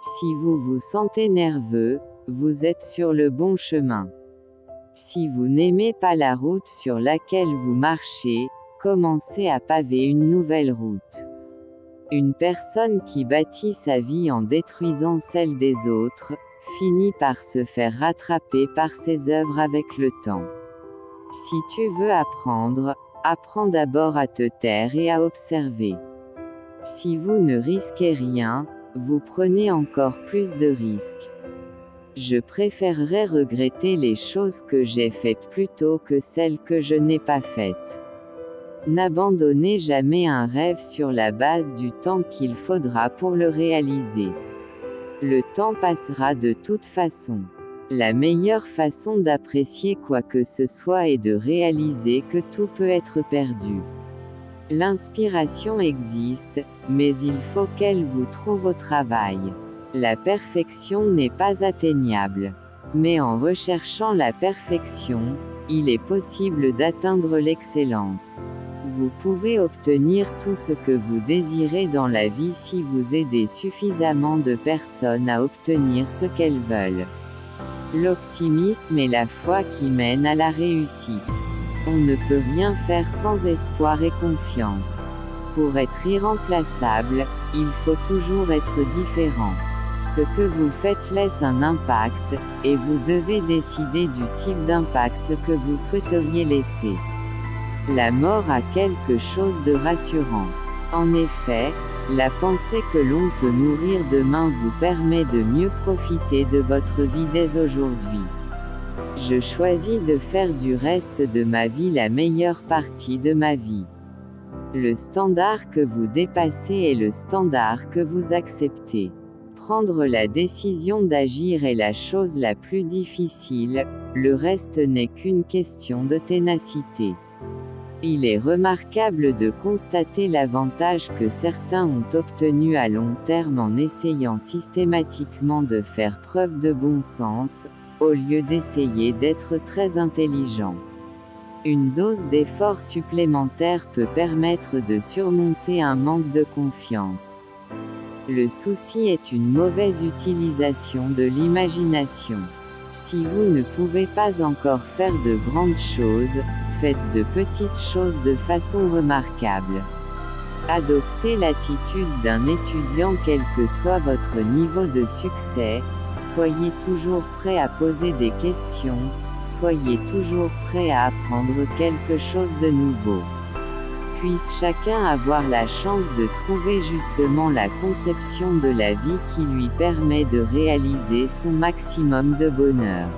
Si vous vous sentez nerveux, vous êtes sur le bon chemin. Si vous n'aimez pas la route sur laquelle vous marchez, commencez à paver une nouvelle route. Une personne qui bâtit sa vie en détruisant celle des autres, finit par se faire rattraper par ses œuvres avec le temps. Si tu veux apprendre, apprends d'abord à te taire et à observer. Si vous ne risquez rien, vous prenez encore plus de risques. Je préférerais regretter les choses que j'ai faites plutôt que celles que je n'ai pas faites. N'abandonnez jamais un rêve sur la base du temps qu'il faudra pour le réaliser. Le temps passera de toute façon. La meilleure façon d'apprécier quoi que ce soit est de réaliser que tout peut être perdu. L'inspiration existe, mais il faut qu'elle vous trouve au travail. La perfection n'est pas atteignable. Mais en recherchant la perfection, il est possible d'atteindre l'excellence. Vous pouvez obtenir tout ce que vous désirez dans la vie si vous aidez suffisamment de personnes à obtenir ce qu'elles veulent. L'optimisme est la foi qui mène à la réussite. On ne peut rien faire sans espoir et confiance. Pour être irremplaçable, il faut toujours être différent. Ce que vous faites laisse un impact, et vous devez décider du type d'impact que vous souhaiteriez laisser. La mort a quelque chose de rassurant. En effet, la pensée que l'on peut mourir demain vous permet de mieux profiter de votre vie dès aujourd'hui. Je choisis de faire du reste de ma vie la meilleure partie de ma vie. Le standard que vous dépassez est le standard que vous acceptez. Prendre la décision d'agir est la chose la plus difficile, le reste n'est qu'une question de ténacité. Il est remarquable de constater l'avantage que certains ont obtenu à long terme en essayant systématiquement de faire preuve de bon sens, au lieu d'essayer d'être très intelligent. Une dose d'effort supplémentaire peut permettre de surmonter un manque de confiance. Le souci est une mauvaise utilisation de l'imagination. Si vous ne pouvez pas encore faire de grandes choses, faites de petites choses de façon remarquable. Adoptez l'attitude d'un étudiant quel que soit votre niveau de succès, soyez toujours prêt à poser des questions, soyez toujours prêt à apprendre quelque chose de nouveau. Puisse chacun avoir la chance de trouver justement la conception de la vie qui lui permet de réaliser son maximum de bonheur.